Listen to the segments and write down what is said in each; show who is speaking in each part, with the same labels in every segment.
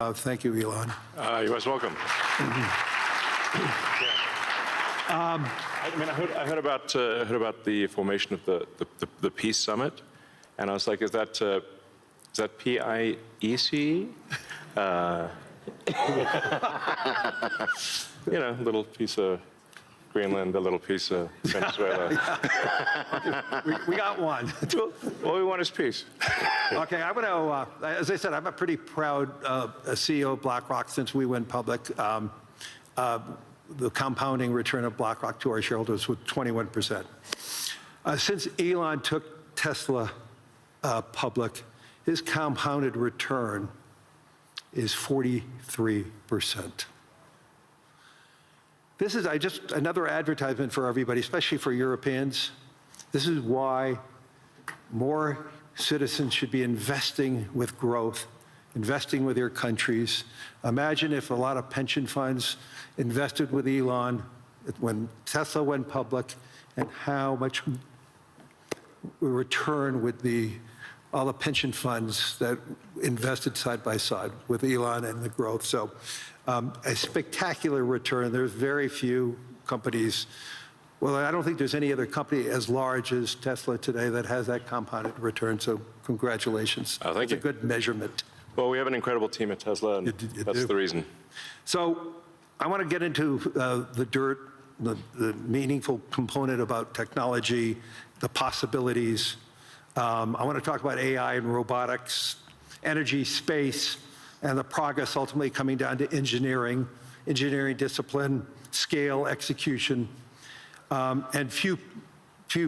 Speaker 1: Thank you, Elon.
Speaker 2: You're most welcome. I heard about the formation of the Peace Summit, and I was like, is that PIEC? You know, a little piece of Greenland, a little piece of Venezuela.
Speaker 1: We got one.
Speaker 2: All we want is peace.
Speaker 1: Okay, I'm going to, as I said, I'm a pretty proud CEO of BlackRock since we went public. The compounding return of BlackRock to our shareholders was 21%. Since Elon took Tesla public, his compounded return is 43%. This is just another advertisement for everybody, especially for Europeans. This is why more citizens should be investing with growth, investing with their countries. Imagine if a lot of pension funds invested with Elon when Tesla went public, and how much return would all the pension funds that invested side by side with Elon and the growth. So a spectacular return. There's very few companies. Well, I don't think there's any other company as large as Tesla today that has that compounded return. So congratulations.
Speaker 2: Oh, thank you.
Speaker 1: It's a good measurement.
Speaker 2: Well, we have an incredible team at Tesla, and that's the reason.
Speaker 1: So I want to get into the dirt, the meaningful component about technology, the possibilities. I want to talk about AI and robotics, energy, space, and the progress ultimately coming down to engineering discipline, scale, execution. And few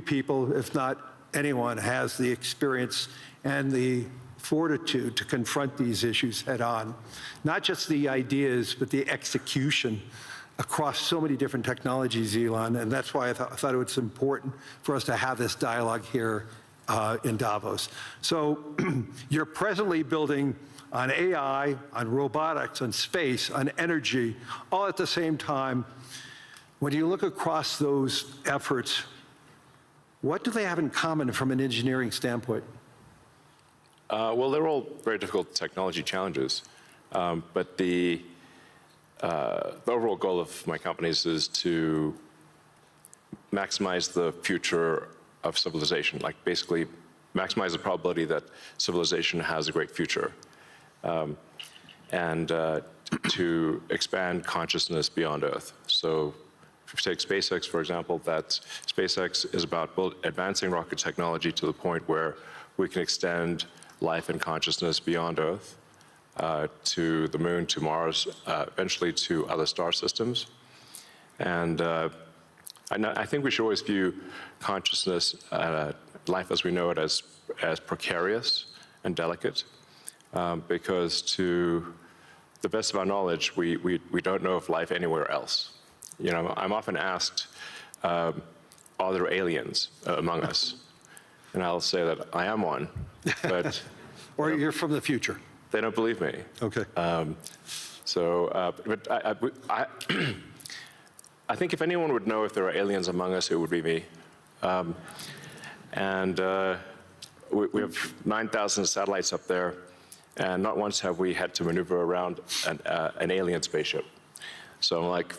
Speaker 1: people, if not anyone, has the experience and the fortitude to confront these issues head on. Not just the ideas, but the execution across so many different technologies, Elon, and that's why I thought it was important for us to have this dialogue here in Davos. So you're presently building on AI, on robotics, on space, on energy, all at the same time. When you look across those efforts, what do they have in common from an engineering standpoint?
Speaker 2: Well, they're all very difficult technology challenges, but the overall goal of my companies is to maximize the future of civilization, like basically maximize the probability that civilization has a great future, and to expand consciousness beyond Earth. So if you take SpaceX, for example, that SpaceX is about advancing rocket technology to the point where we can extend life and consciousness beyond Earth, to the moon, to Mars, eventually to other star systems. And I think we should always view consciousness, life as we know it, as precarious and delicate, because to the best of our knowledge, we don't know of life anywhere else. You know, I'm often asked, are there aliens among us? And I'll say that I am one, but...
Speaker 1: Or you're from the future.
Speaker 2: They don't believe me.
Speaker 1: Okay.
Speaker 2: But I think if anyone would know if there are aliens among us, it would be me. We have 9,000 satellites up there, and not once have we had to maneuver around an alien spaceship. So I'm like,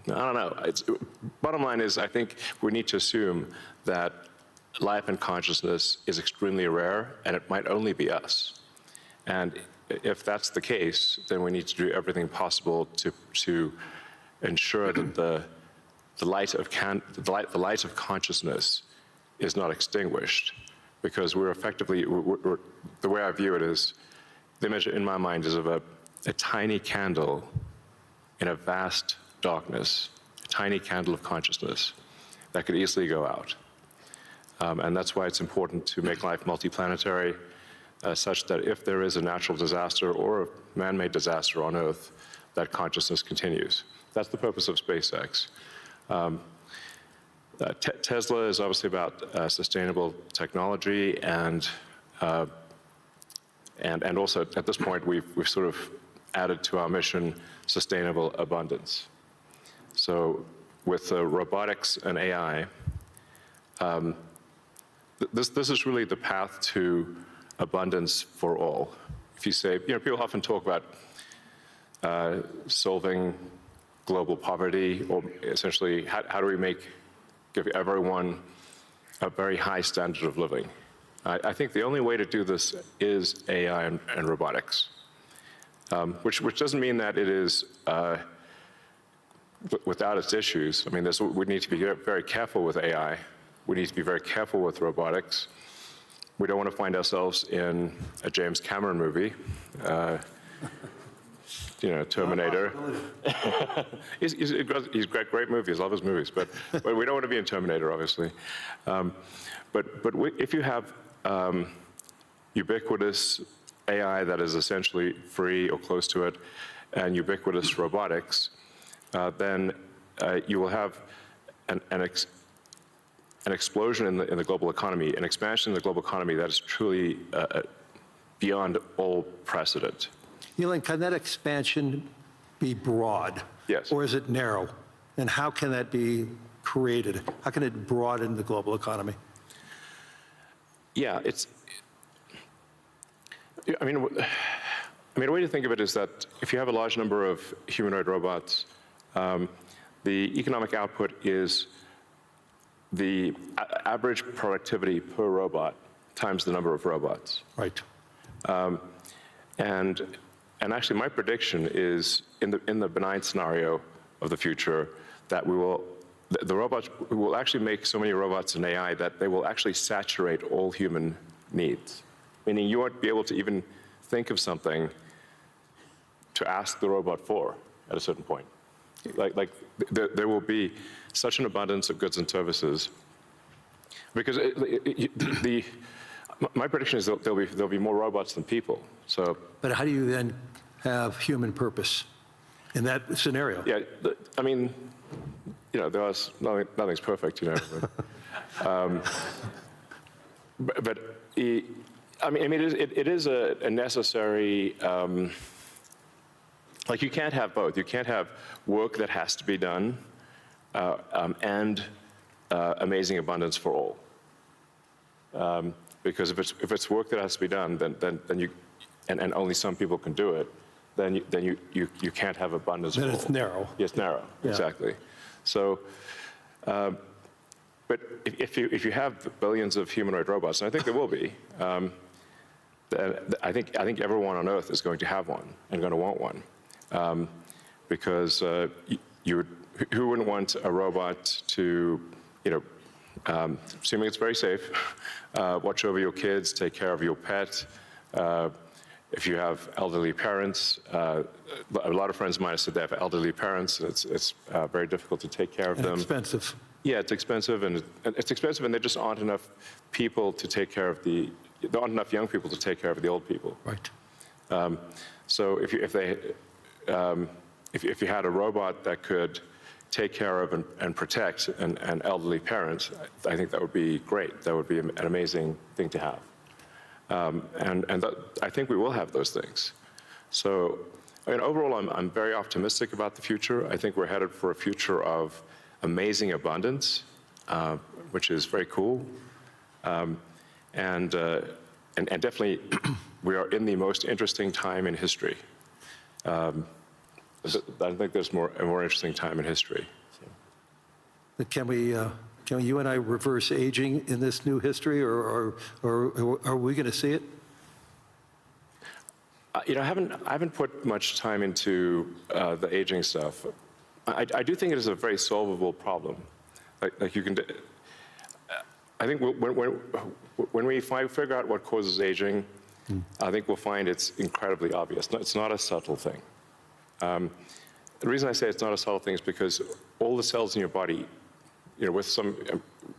Speaker 2: I don't know. Bottom line is, I think we need to assume that life and consciousness is extremely rare, and it might only be us. And if that's the case, then we need to do everything possible to ensure that the light of consciousness is not extinguished, because we're effectively, the way I view it is, the image in my mind is of a tiny candle in a vast darkness, a tiny candle of consciousness that could easily go out. And that's why it's important to make life multiplanetary, such that if there is a natural disaster or a man-made disaster on Earth, that consciousness continues. That's the purpose of SpaceX. Tesla is obviously about sustainable technology, and also at this point we've sort of added to our mission sustainable abundance. So with robotics and AI, this is really the path to abundance for all. If you say, you know, people often talk about solving global poverty, or essentially how do we give everyone a very high standard of living. I think the only way to do this is AI and robotics, which doesn't mean that it is without its issues. I mean, we need to be very careful with AI. We need to be very careful with robotics. We don't want to find ourselves in a James Cameron movie, Terminator. He's got great movies, love his movies, but we don't want to be in Terminator, obviously. But if you have ubiquitous AI that is essentially free or close to it, and ubiquitous robotics, then you will have an explosion in the global economy, an expansion in the global economy that is truly beyond all precedent.
Speaker 1: Elon, can that expansion be broad?
Speaker 2: Yes.
Speaker 1: Or is it narrow? And how can that be created? How can it broaden the global economy?
Speaker 2: Yeah, I mean, a way to think of it is that if you have a large number of humanoid robots, the economic output is the average productivity per robot times the number of robots.
Speaker 1: Right.
Speaker 2: And actually, my prediction is in the benign scenario of the future that we will actually make so many robots and AI that they will actually saturate all human needs. Meaning you won't be able to even think of something to ask the robot for at a certain point. Like there will be such an abundance of goods and services, because my prediction is that there'll be more robots than people. So,
Speaker 1: but how do you then have human purpose in that scenario?
Speaker 2: Yeah, I mean, nothing's perfect, but I mean, it is a necessary. Like, you can't have both. You can't have work that has to be done and amazing abundance for all. Because if it's work that has to be done, then you, and only some people can do it, then you can't have abundance for all.
Speaker 1: Then it's narrow.
Speaker 2: Yes, narrow, yeah. Exactly. So, but if you have billions of humanoid robots, and I think there will be, I think everyone on Earth is going to have one and going to want one. Because who wouldn't want a robot to, assuming it's very safe, watch over your kids, take care of your pet. If you have elderly parents, a lot of friends of mine have said they have elderly parents. It's very difficult to take care of them.
Speaker 1: Expensive.
Speaker 2: Yeah, it's expensive, and there just aren't enough people to take care of there aren't enough young people to take care of the old people.
Speaker 1: Right.
Speaker 2: So if you had a robot that could take care of and protect an elderly parent, I think that would be great. That would be an amazing thing to have. And I think we will have those things. So, I mean, overall, I'm very optimistic about the future. I think we're headed for a future of amazing abundance, which is very cool. And definitely, we are in the most interesting time in history. I think there's a more interesting time in history. So.
Speaker 1: Can you and I reverse aging in this new history, or are we going to see it?
Speaker 2: I haven't put much time into the aging stuff. I do think it is a very solvable problem. Like you can. I think when we figure out what causes aging, I think we'll find it's incredibly obvious. It's not a subtle thing. The reason I say it's not a subtle thing is because all the cells in your body, with some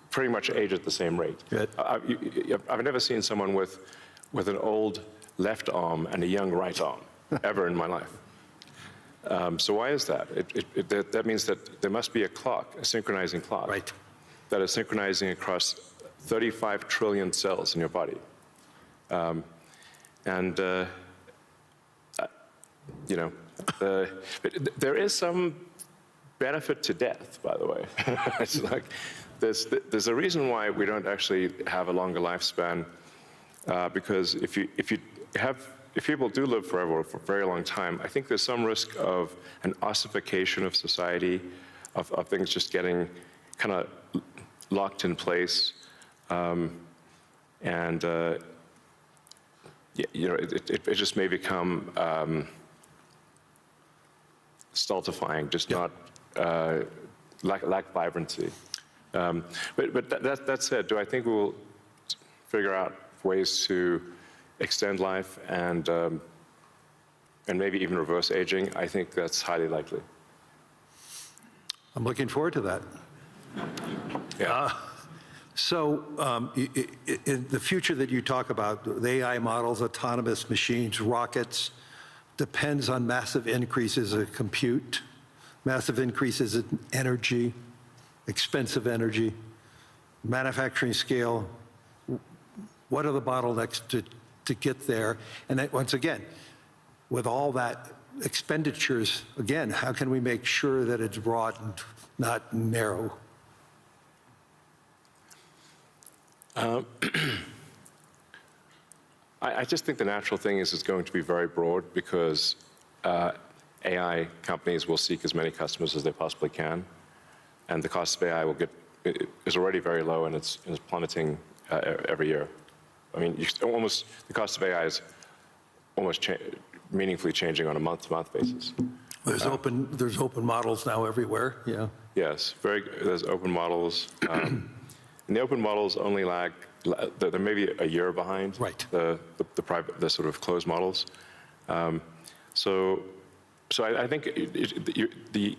Speaker 2: pretty much age at the same rate. I've never seen someone with an old left arm and a young right arm ever in my life. So why is that? That means that there must be a clock, a synchronizing clock,
Speaker 1: right,
Speaker 2: that is synchronizing across 35 trillion cells in your body. There is some benefit to death, by the way. It's like there's a reason why we don't actually have a longer lifespan, because if you have if people do live forever for a very long time, I think there's some risk of an ossification of society, of things just getting kind of locked in place. It just may become stultifying, just not lack vibrancy. But that said, do I think we'll figure out ways to extend life and maybe even reverse aging? I think that's highly likely.
Speaker 1: I'm looking forward to that.
Speaker 2: Yeah.
Speaker 1: In the future that you talk about, the AI models, autonomous machines, rockets, depends on massive increases in compute, massive increases in energy, expensive energy, manufacturing scale. What are the bottlenecks to get there? And then, once again, with all that expenditures, again, how can we make sure that it's broad and not narrow?
Speaker 2: I just think the natural thing is it's going to be very broad because AI companies will seek as many customers as they possibly can, and the cost of AI is already very low, and it's plummeting every year. I mean, the cost of AI is almost meaningfully changing on a month-to-month basis.
Speaker 1: There's open models now everywhere. Yeah.
Speaker 2: Yes, there's open models. And the open models only lag, they're maybe a year behind the sort of closed models. So I think the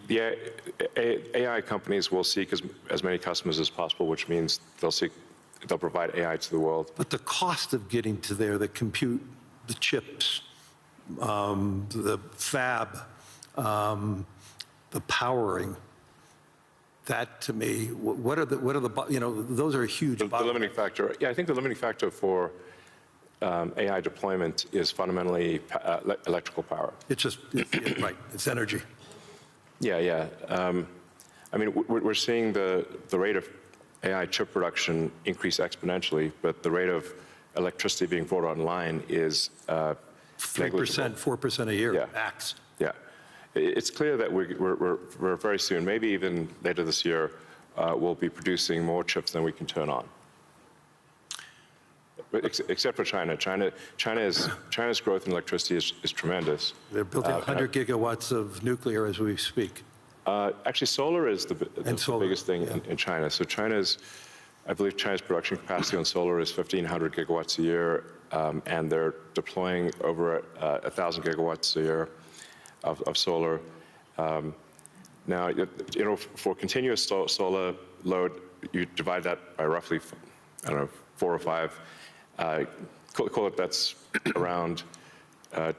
Speaker 2: AI companies will seek as many customers as possible, which means they'll provide AI to the world.
Speaker 1: But the cost of getting to there, the compute, the chips, the fab, the powering, that to me, what are the those are huge.
Speaker 2: The limiting factor, yeah, I think the limiting factor for AI deployment is fundamentally electrical power.
Speaker 1: It's just, right, it's energy.
Speaker 2: Yeah. I mean, we're seeing the rate of AI chip production increase exponentially, but the rate of electricity being brought online is
Speaker 1: 3%, 4% a year, max.
Speaker 2: Yeah. It's clear that we're very soon, maybe even later this year, we'll be producing more chips than we can turn on. But except for China. China's growth in electricity is tremendous.
Speaker 1: They're building 100 gigawatts of nuclear as we speak.
Speaker 2: Actually, solar is the biggest thing in China. So I believe China's production capacity on solar is 1,500 gigawatts a year, and they're deploying over 1,000 gigawatts a year of solar. Now, for continuous solar load, you divide that by roughly, 4 or 5. Call it that's around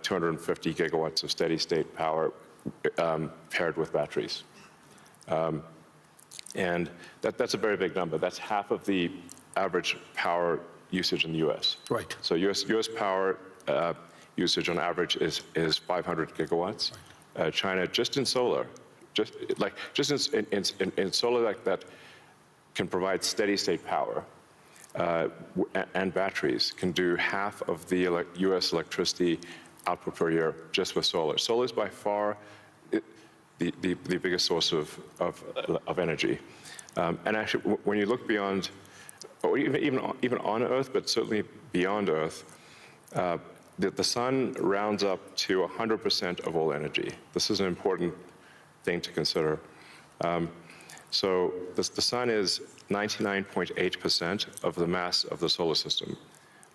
Speaker 2: 250 gigawatts of steady state power paired with batteries. And that's a very big number. That's half of the average power usage in the US.
Speaker 1: Right.
Speaker 2: So US power usage on average is 500 gigawatts. China, just in solar, in solar like that can provide steady state power and batteries, can do half of the US electricity output per year just with solar. Solar is by far the biggest source of energy. And actually, when you look beyond, or even on Earth, but certainly beyond Earth, the sun rounds up to 100% of all energy. This is an important thing to consider. So the sun is 99.8% of the mass of the solar system.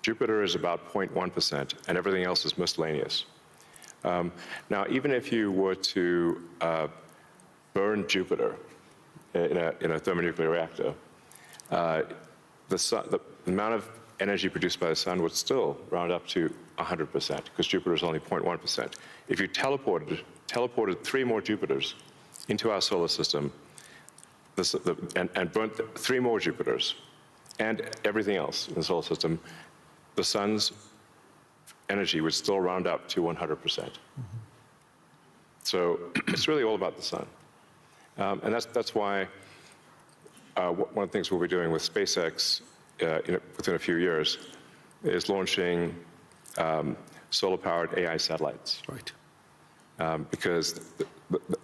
Speaker 2: Jupiter is about 0.1%, and everything else is miscellaneous. Now, even if you were to burn Jupiter in a thermonuclear reactor, the amount of energy produced by the sun would still round up to 100%, because Jupiter is only 0.1%. If you teleported 3 more Jupiters into our solar system, and burnt 3 more Jupiters and everything else in the solar system, the sun's energy would still round up to 100%. Mm-hmm. So it's really all about the sun. And that's why one of the things we'll be doing with SpaceX within a few years is launching solar-powered AI satellites.
Speaker 1: Right.
Speaker 2: Because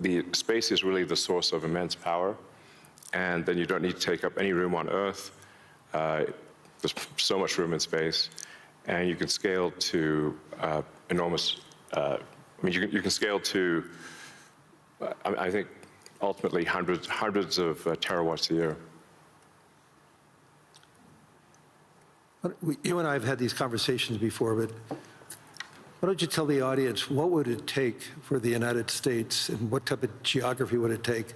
Speaker 2: the space is really the source of immense power, and then you don't need to take up any room on Earth. There's so much room in space, and you can scale to enormous. I mean, you can scale to, I think, ultimately hundreds of terawatts a year.
Speaker 1: You and I have had these conversations before, but why don't you tell the audience what would it take for the United States, and what type of geography would it take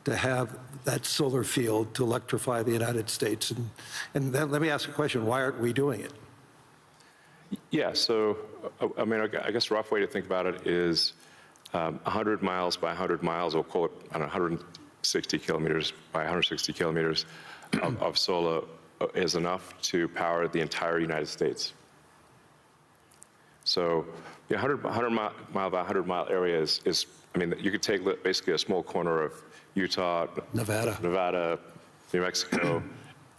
Speaker 1: to have that solar field to electrify the United States? And then let me ask a question, why aren't we doing it?
Speaker 2: Yeah, so, I mean, I guess a rough way to think about it is 100 miles by 100 miles, or call it, I don't know, 160 kilometers by 160 kilometers of solar is enough to power the entire United States. So the 100 mile by 100 mile area is, I mean, you could take basically a small corner of Utah, Nevada, New Mexico.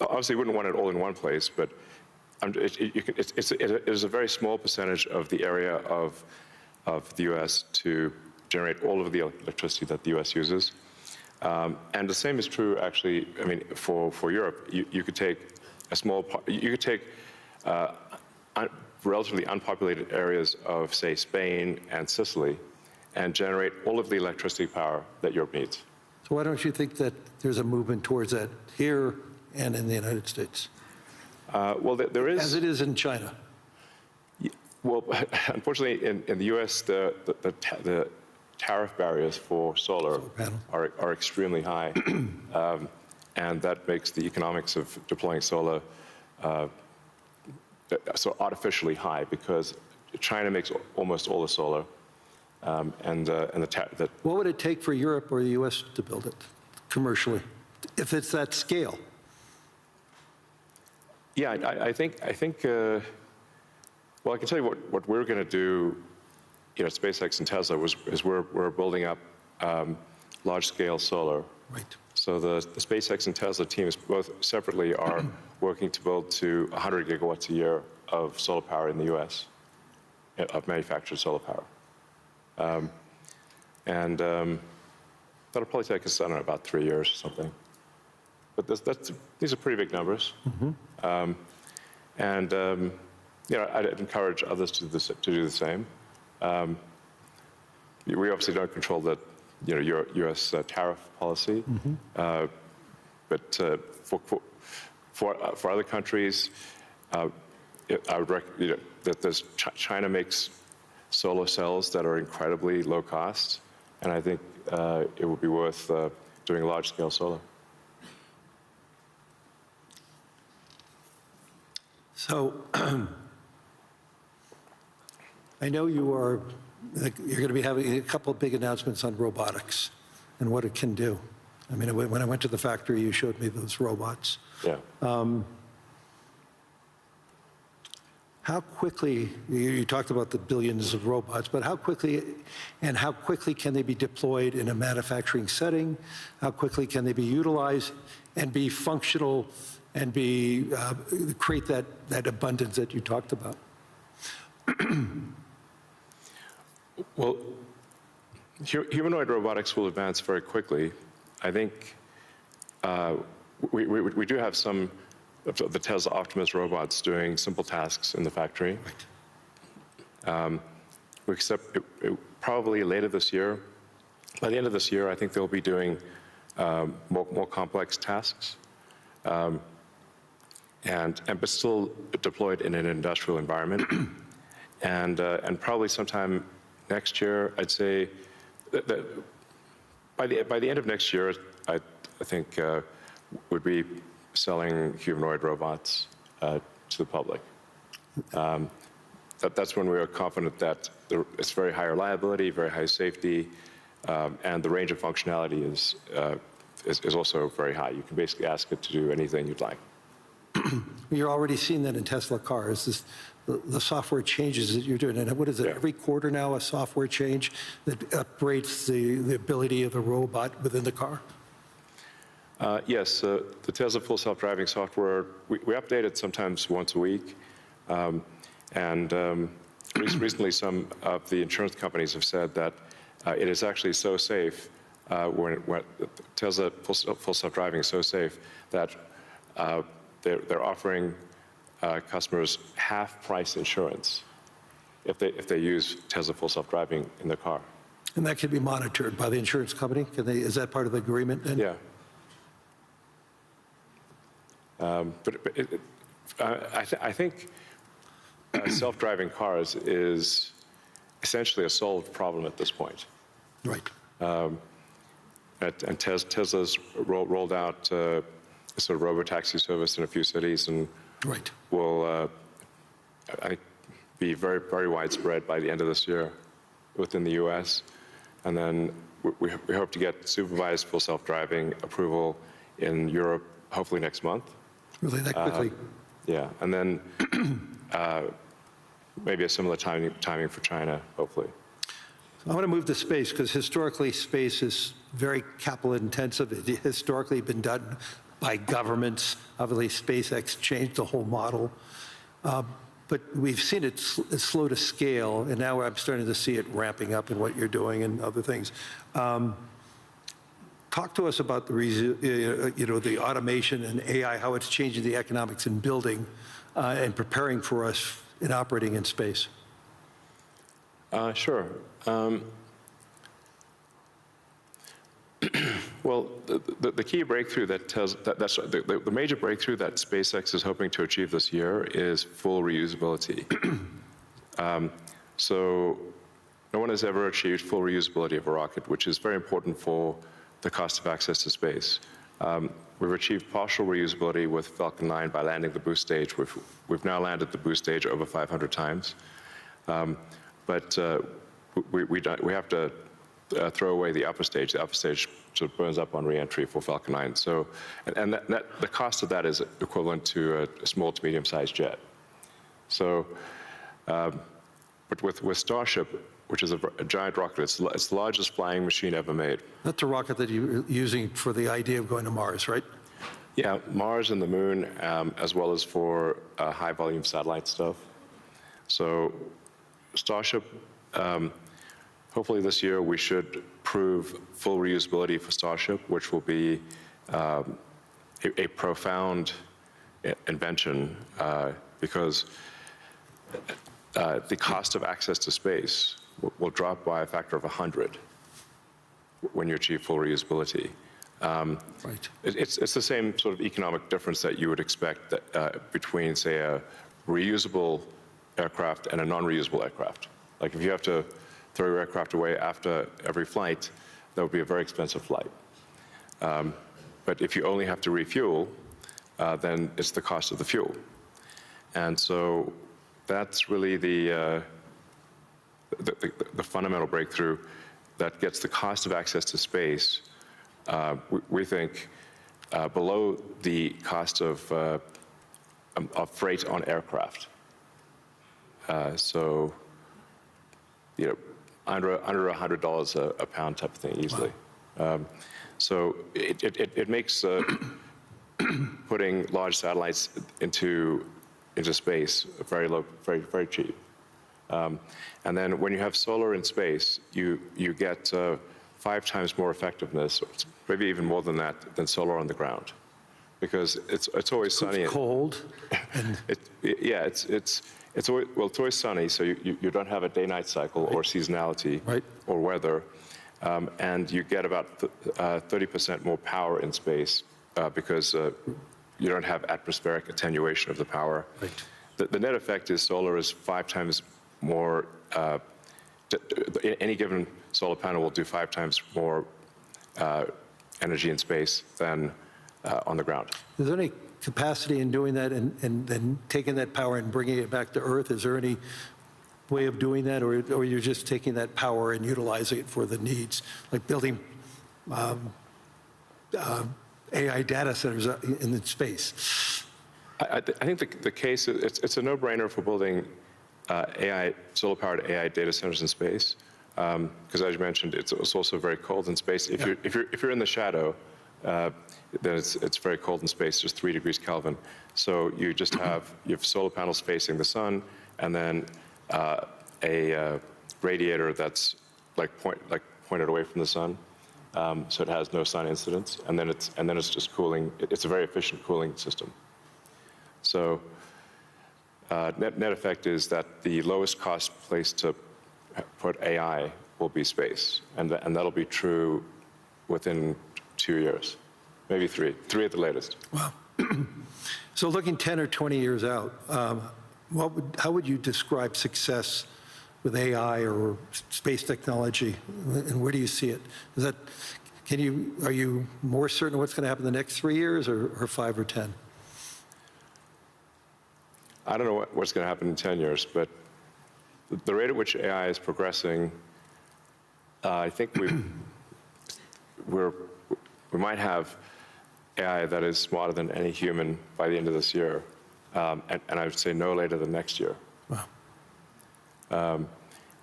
Speaker 2: Obviously, you wouldn't want it all in one place, but it is a very small percentage of the area of the U.S. to generate all of the electricity that the U.S. uses. And the same is true, actually, I mean, for Europe. You could take a small, you could take relatively unpopulated areas of, say, Spain and Sicily, and generate all of the electricity power that Europe needs.
Speaker 1: So why don't you think that there's a movement towards that here and in the United States?
Speaker 2: Well, there is.
Speaker 1: As it is in China.
Speaker 2: Well, unfortunately, in the U.S., the tariff barriers for solar are extremely high, and that makes the economics of deploying solar so artificially high, because China makes almost all the solar,
Speaker 1: What would it take for Europe or the U.S. to build it commercially, if it's that scale?
Speaker 2: Yeah, I think. Well, I can tell you what we're going to do, you know, SpaceX and Tesla is we're building up large-scale solar.
Speaker 1: Right.
Speaker 2: So the SpaceX and Tesla teams both separately are working to build to 100 gigawatts a year of solar power in the U.S., of manufactured solar power. That'll probably take us, I don't know, about 3 years or something. But these are pretty big numbers. Mm-hmm. You know, I'd encourage others to do the same. We obviously don't control the, you know, U.S. Tariff policy, mm-hmm. But for other countries, I would recommend that China makes solar cells that are incredibly low cost, and I think it would be worth doing large-scale solar.
Speaker 1: So I know you're going to be having a couple of big announcements on robotics and what it can do. I mean, when I went to the factory, you showed me those robots.
Speaker 2: Yeah.
Speaker 1: How quickly, you talked about the billions of robots, but how quickly can they be deployed in a manufacturing setting? How quickly can they be utilized and be functional and create that abundance that you talked about?
Speaker 2: Well, humanoid robotics will advance very quickly. I think we do have some of the Tesla Optimus robots doing simple tasks in the factory. Right. We expect probably later this year. By the end of this year, I think they'll be doing more complex tasks, but still deployed in an industrial environment. And probably sometime next year, I'd say that by the end of next year, I think would be selling humanoid robots to the public. That's when we are confident that it's very high reliability, very high safety, and the range of functionality is also very high. You can basically ask it to do anything you'd like.
Speaker 1: You're already seeing that in Tesla cars. The software changes that you're doing, and what is it? Yeah. Every quarter now, a software change that upgrades the ability of the robot within the car.
Speaker 2: Yes, the Tesla Full Self-Driving software, we update it sometimes once a week. And recently, some of the insurance companies have said that it is actually so safe, when Tesla full self-driving is so safe that they're offering customers half-price insurance if they use Tesla full self-driving in their car.
Speaker 1: And that can be monitored by the insurance company? Is that part of the agreement then?
Speaker 2: Yeah. I think self-driving cars is essentially a solved problem at this point.
Speaker 1: Right.
Speaker 2: And Tesla's rolled out a sort of robo-taxi service in a few cities, and
Speaker 1: Right.
Speaker 2: will I think be very, very widespread by the end of this year within the US. And then we hope to get supervised full self-driving approval in Europe, hopefully next month.
Speaker 1: Really that quickly?
Speaker 2: Yeah, and then maybe a similar timing for China, hopefully.
Speaker 1: I want to move to space because historically space is very capital intensive. It historically been done by governments. Obviously SpaceX changed the whole model. But we've seen it slow to scale, and now I'm starting to see it ramping up in what you're doing and other things. Talk to us about the automation and AI, how it's changing the economics in building and preparing for us in operating in space.
Speaker 2: Sure. Well, the key breakthrough the major breakthrough that SpaceX is hoping to achieve this year is full reusability. So no one has ever achieved full reusability of a rocket, which is very important for the cost of access to space. We've achieved partial reusability with Falcon 9 by landing the boost stage. We've now landed the boost stage over 500 times. But we have to throw away the upper stage. The upper stage sort of burns up on reentry for Falcon 9. So, and the cost of that is equivalent to a small to medium-sized jet. So, but with Starship, which is a giant rocket, it's the largest flying machine ever made.
Speaker 1: That's the rocket that you're using for the idea of going to Mars, right?
Speaker 2: Yeah, Mars and the Moon, as well as for high-volume satellite stuff. So, Starship. Hopefully this year we should prove full reusability for Starship, which will be a profound invention because the cost of access to space will drop by a factor of 100 when you achieve full reusability.
Speaker 1: Right.
Speaker 2: It's the same sort of economic difference that you would expect between, say, a reusable aircraft and a non-reusable aircraft. Like if you have to throw your aircraft away after every flight, that would be a very expensive flight. But if you only have to refuel, then it's the cost of the fuel. And so that's really the fundamental breakthrough that gets the cost of access to space, we think, below the cost of freight on aircraft. So, you know, under $100 a pound type of thing easily. Wow. So it makes putting large satellites into space very low, very cheap. And then when you have solar in space, you get 5 times more effectiveness, maybe even more than that, than solar on the ground, because it's always sunny.
Speaker 1: It's cold. And
Speaker 2: It's always sunny, so you don't have a day-night cycle or seasonality or weather, and you get about 30% more power in space because you don't have atmospheric attenuation of the power.
Speaker 1: Right.
Speaker 2: The net effect is solar is 5 times more. Any given solar panel will do 5 times more energy in space than on the ground.
Speaker 1: Is there any capacity in doing that and then taking that power and bringing it back to Earth? Is there any way of doing that, or you're just taking that power and utilizing it for the needs, like building AI data centers in space?
Speaker 2: I think the case, it's a no-brainer for building solar-powered AI data centers in space, because as you mentioned, it's also very cold in space. If you're in the shadow, then it's very cold in space, just 3 degrees Kelvin. So you have solar panels facing the sun, and then a radiator that's pointed away from the sun, so it has no sun incidence, and then it's just cooling. It's a very efficient cooling system. So net effect is that the lowest cost place to put AI will be space, and that'll be true within 2 years, maybe three at the latest.
Speaker 1: Wow. So looking 10 or 20 years out, how would you describe success with AI or space technology, and where do you see it? Are you more certain what's going to happen in the next 3 years or 5 or 10?
Speaker 2: I don't know what's going to happen in 10 years, but the rate at which AI is progressing, I think we might have AI that is smarter than any human by the end of this year, and I would say no later than next year.
Speaker 1: Wow.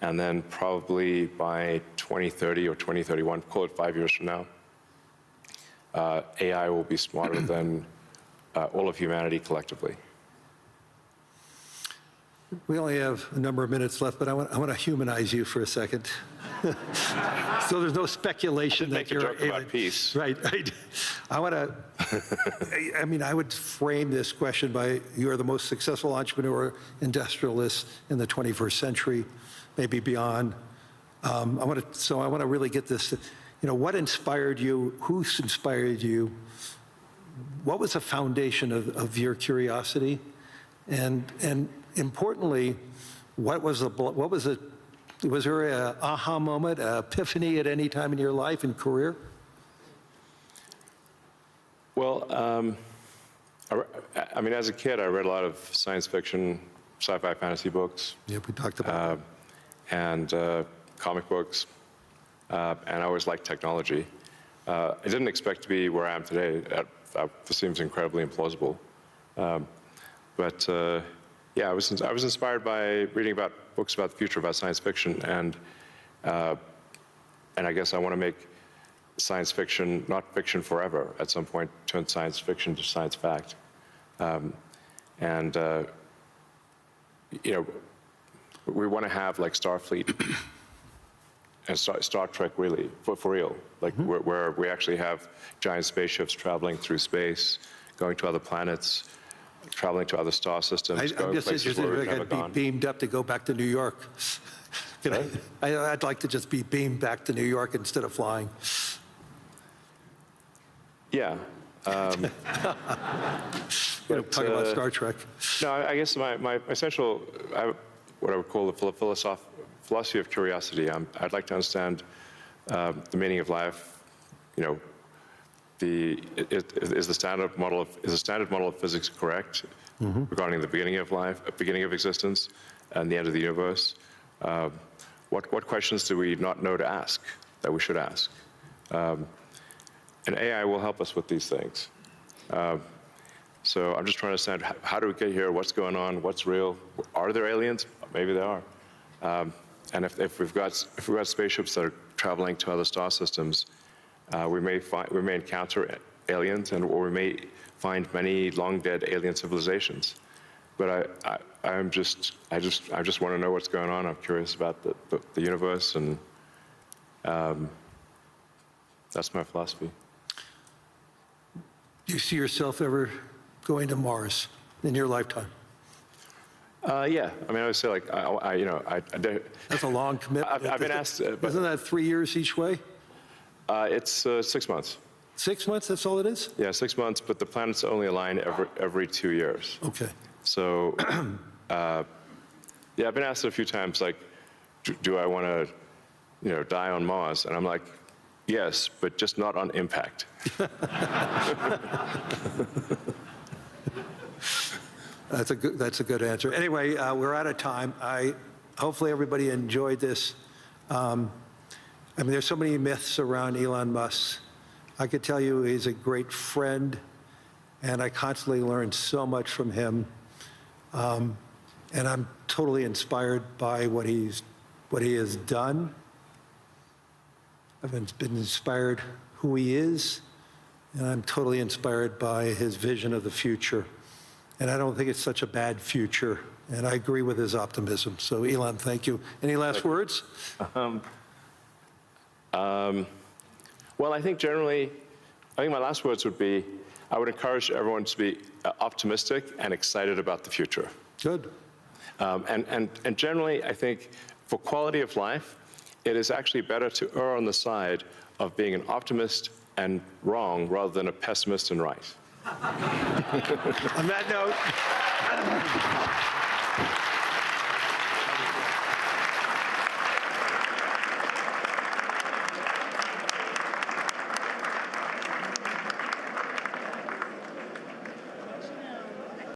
Speaker 2: And then probably by 2030 or 2031, call it 5 years from now, AI will be smarter than all of humanity collectively.
Speaker 1: We only have a number of minutes left, but I want to humanize you for a second. So there's no speculation that you're...
Speaker 2: Make a joke about peace.
Speaker 1: Right. I want to... I would frame this question by, you are the most successful entrepreneur, industrialist in the 21st century, maybe beyond. I want to really get this, what inspired you? Who's inspired you? What was the foundation of your curiosity? And importantly, was there an aha moment, an epiphany at any time in your life and career?
Speaker 2: Well, as a kid, I read a lot of science fiction, sci-fi, fantasy books.
Speaker 1: Yep, we talked about that.
Speaker 2: And comic books, and I always liked technology. I didn't expect to be where I am today. That seems incredibly implausible. Yeah, I was inspired by reading about books about the future, about science fiction, and I guess I want to make science fiction not fiction forever. At some point, turn science fiction to science fact, we want to have like Starfleet and Star Trek, really, for real, like where we actually have giant spaceships traveling through space, going to other planets, traveling to other star systems,
Speaker 1: I'm just interested if I could be beamed up to go back to New York. I'd like to just be beamed back to New York instead of flying.
Speaker 2: Yeah.
Speaker 1: Talking about Star Trek.
Speaker 2: No, I guess my essential, what I would call the philosophy of curiosity. I'd like to understand the meaning of life. Is the standard model of physics correct regarding the beginning of life, beginning of existence, and the end of the universe? What questions do we not know to ask that we should ask? And AI will help us with these things. So I'm just trying to understand, how do we get here? What's going on? What's real? Are there aliens? Maybe there are. And if we've got spaceships that are traveling to other star systems, we may encounter aliens, or we may find many long dead alien civilizations. But I just want to know what's going on. I'm curious about the universe, and that's my philosophy.
Speaker 1: Do you see yourself ever going to Mars in your lifetime?
Speaker 2: Yeah, I would say like
Speaker 1: That's a long commitment.
Speaker 2: I've been asked.
Speaker 1: Isn't that 3 years each way?
Speaker 2: It's 6 months.
Speaker 1: 6 months, that's all it is?
Speaker 2: Yeah, 6 months, but the planets only align every 2 years.
Speaker 1: Okay.
Speaker 2: So, yeah, I've been asked it a few times, like, do I want to, die on Mars? And I'm like, yes, but just not on impact.
Speaker 1: That's a good answer. Anyway, we're out of time. Hopefully everybody enjoyed this. There's so many myths around Elon Musk. I could tell you he's a great friend, and I constantly learn so much from him. And I'm totally inspired by what he has done. I've been inspired who he is, and I'm totally inspired by his vision of the future. And I don't think it's such a bad future And I agree with his optimism. So Elon, thank you. Any last words?
Speaker 2: Well, I think my last words would be, I would encourage everyone to be optimistic and excited about the future.
Speaker 1: Good.
Speaker 2: And generally, I think for quality of life, it is actually better to err on the side of being an optimist and wrong rather than a pessimist and right.
Speaker 1: On that note.